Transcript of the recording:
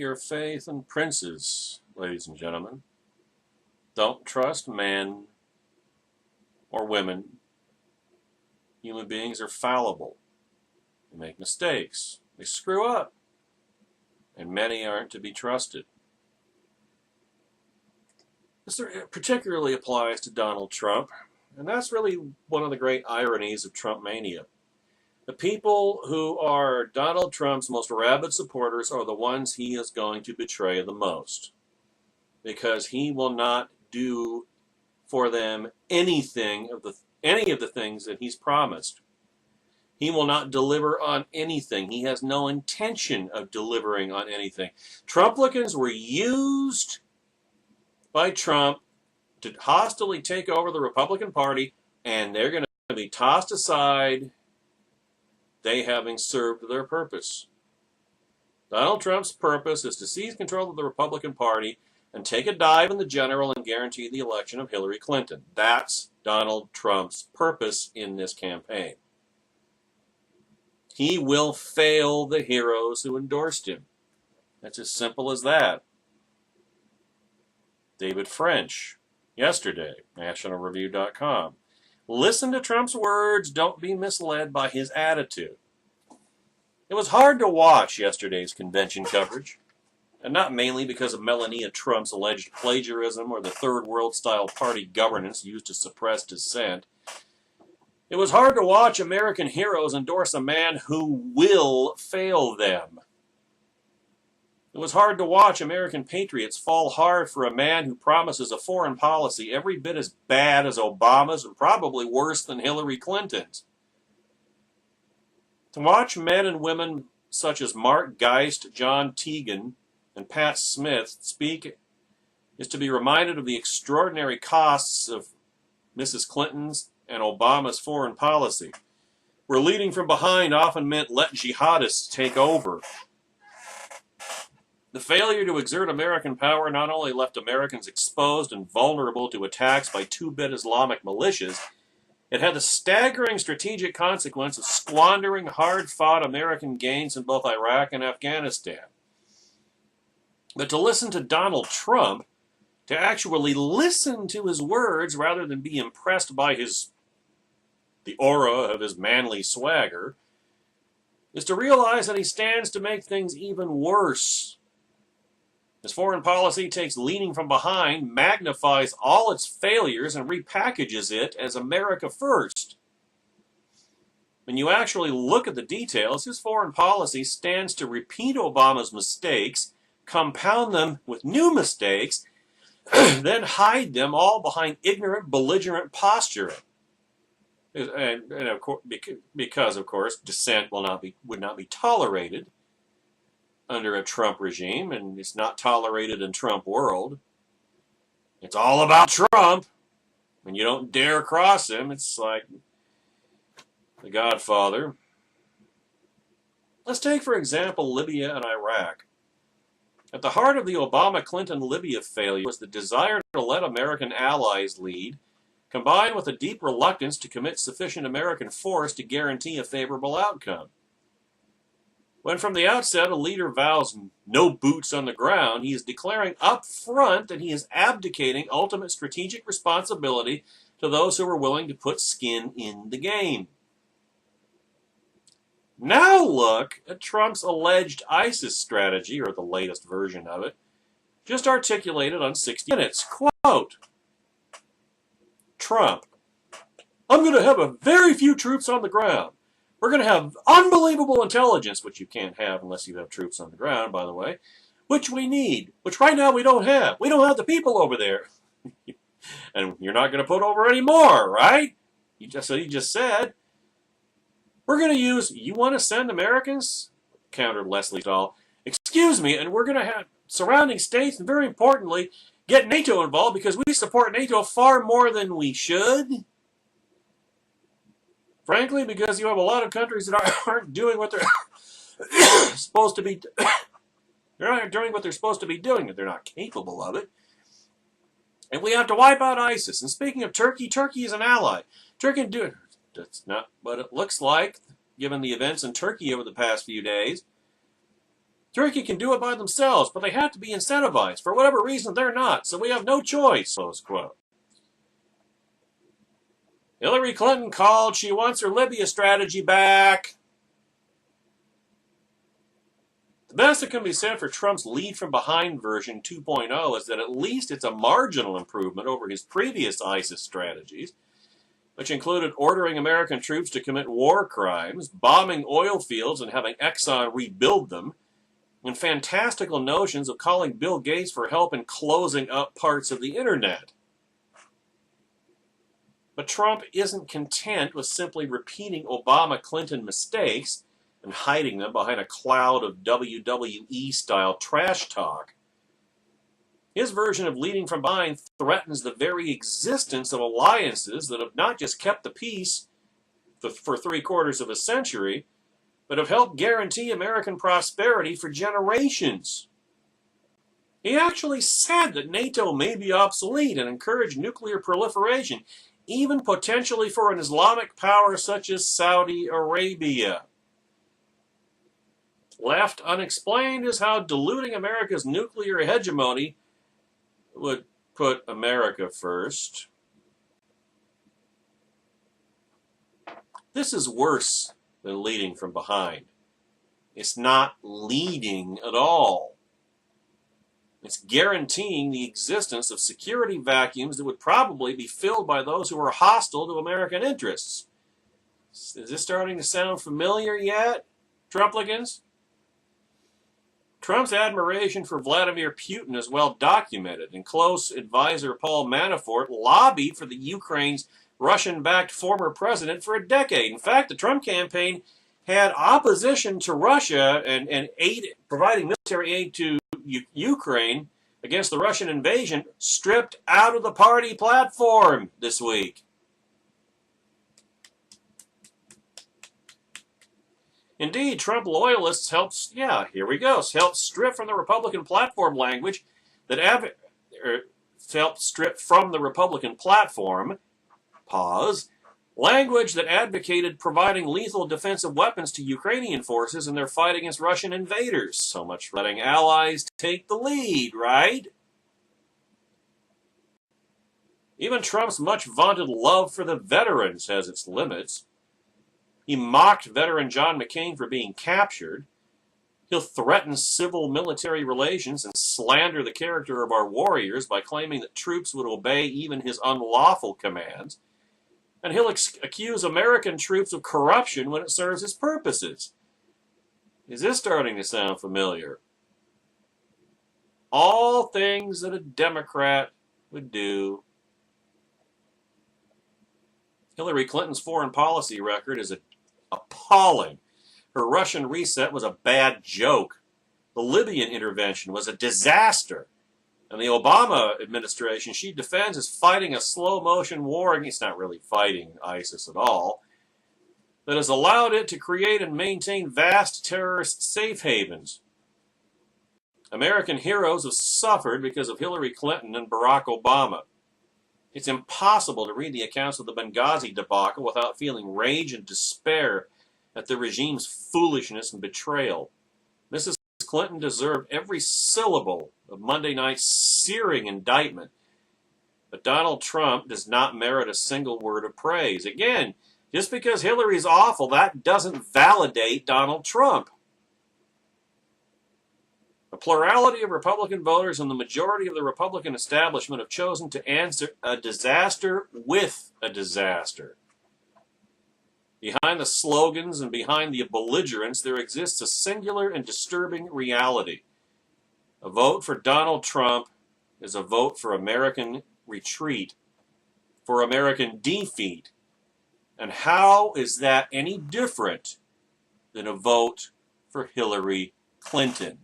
your faith in princes, ladies and gentlemen. Don't trust men or women. Human beings are fallible. They make mistakes. They screw up. And many aren't to be trusted. This particularly applies to Donald Trump. And that's really one of the great ironies of Trump mania. The people who are Donald Trump's most rabid supporters are the ones he is going to betray the most. Because he will not do for them any of the things that he's promised. He will not deliver on anything. He has no intention of delivering on anything. Trumplicans were used by Trump to hostilely take over the Republican Party, and they're going to be tossed aside, they having served their purpose. Donald Trump's purpose is to seize control of the Republican Party and take a dive in the general and guarantee the election of Hillary Clinton. That's Donald Trump's purpose in this campaign. He will fail the heroes who endorsed him. That's as simple as that. David French, yesterday, nationalreview.com. Listen to Trump's words, don't be misled by his attitude. It was hard to watch yesterday's convention coverage, and not mainly because of Melania Trump's alleged plagiarism or the third world-style party governance used to suppress dissent. It was hard to watch American heroes endorse a man who will fail them. It was hard to watch American patriots fall hard for a man who promises a foreign policy every bit as bad as Obama's and probably worse than Hillary Clinton's. To watch men and women such as Mark Geist, John Teagan, and Pat Smith speak is to be reminded of the extraordinary costs of Mrs. Clinton's and Obama's foreign policy, where leading from behind often meant let jihadists take over. The failure to exert American power not only left Americans exposed and vulnerable to attacks by two-bit Islamic militias, it had the staggering strategic consequence of squandering hard-fought American gains in both Iraq and Afghanistan. But to listen to Donald Trump, to actually listen to his words rather than be impressed by the aura of his manly swagger, is to realize that he stands to make things even worse. His foreign policy takes leading from behind, magnifies all its failures, and repackages it as America first. When you actually look at the details, his foreign policy stands to repeat Obama's mistakes, compound them with new mistakes, then hide them all behind ignorant, belligerent posturing. And of course, because of course dissent would not be tolerated under a Trump regime, and it's not tolerated in Trump world. It's all about Trump, and you don't dare cross him. It's like The Godfather. Let's take, for example, Libya and Iraq. At the heart of the Obama-Clinton-Libya failure was the desire to let American allies lead, combined with a deep reluctance to commit sufficient American force to guarantee a favorable outcome. When from the outset a leader vows no boots on the ground, he is declaring up front that he is abdicating ultimate strategic responsibility to those who are willing to put skin in the game. Now look at Trump's alleged ISIS strategy, or the latest version of it, just articulated on 60 Minutes. Quote, Trump, I'm going to have a very few troops on the ground. We're going to have unbelievable intelligence, which you can't have unless you have troops on the ground, by the way, which we need, which right now we don't have. We don't have the people over there. And you're not going to put over any more, right? You just said. We're going to use, you want to send Americans? Countered Leslie Stahl. Excuse me, and we're going to have surrounding states, and very importantly, get NATO involved because we support NATO far more than we should. Frankly, because you have a lot of countries that aren't doing what they're supposed to be. They're not doing what they're supposed to be doing. They're not capable of it. And we have to wipe out ISIS. And speaking of Turkey, Turkey is an ally. Turkey can do it. That's not what it looks like, given the events in Turkey over the past few days. Turkey can do it by themselves, but they have to be incentivized. For whatever reason, they're not, so we have no choice, close quote. Hillary Clinton called she wants her Libya strategy back. The best that can be said for Trump's lead from behind version 2.0 is that at least it's a marginal improvement over his previous ISIS strategies, which included ordering American troops to commit war crimes, bombing oil fields and having Exxon rebuild them, and fantastical notions of calling Bill Gates for help in closing up parts of the internet. But Trump isn't content with simply repeating Obama-Clinton mistakes and hiding them behind a cloud of WWE-style trash talk. His version of leading from behind threatens the very existence of alliances that have not just kept the peace for 3/4 of a century, but have helped guarantee American prosperity for generations. He actually said that NATO may be obsolete and encourage nuclear proliferation, even potentially for an Islamic power such as Saudi Arabia. Left unexplained is how diluting America's nuclear hegemony would put America first. This is worse than leading from behind. It's not leading at all. It's guaranteeing the existence of security vacuums that would probably be filled by those who are hostile to American interests. Is this starting to sound familiar yet, Trumplicans? Trump's admiration for Vladimir Putin is well documented, and close advisor Paul Manafort lobbied for the Ukraine's Russian-backed former president for a decade. In fact, the Trump campaign had opposition to Russia and providing military aid to Ukraine against the Russian invasion stripped out of the party platform this week. Indeed, Trump loyalists helped strip from the Republican platform language that language that advocated providing lethal defensive weapons to Ukrainian forces in their fight against Russian invaders. So much for letting allies take the lead, right? Even Trump's much vaunted love for the veterans has its limits. He mocked veteran John McCain for being captured. He'll threaten civil-military relations and slander the character of our warriors by claiming that troops would obey even his unlawful commands. And he'll accuse American troops of corruption when it serves his purposes. Is this starting to sound familiar? All things that a Democrat would do. Hillary Clinton's foreign policy record is appalling. Her Russian reset was a bad joke. The Libyan intervention was a disaster. And the Obama administration she defends is fighting a slow-motion war against, not really fighting ISIS at all, that has allowed it to create and maintain vast terrorist safe havens. American heroes have suffered because of Hillary Clinton and Barack Obama. It's impossible to read the accounts of the Benghazi debacle without feeling rage and despair at the regime's foolishness and betrayal. Mrs. Clinton deserved every syllable of Monday night's searing indictment, but Donald Trump does not merit a single word of praise. Again, just because Hillary's awful, that doesn't validate Donald Trump. A plurality of Republican voters and the majority of the Republican establishment have chosen to answer a disaster with a disaster. Behind the slogans and behind the belligerence, there exists a singular and disturbing reality. A vote for Donald Trump is a vote for American retreat, for American defeat. And how is that any different than a vote for Hillary Clinton?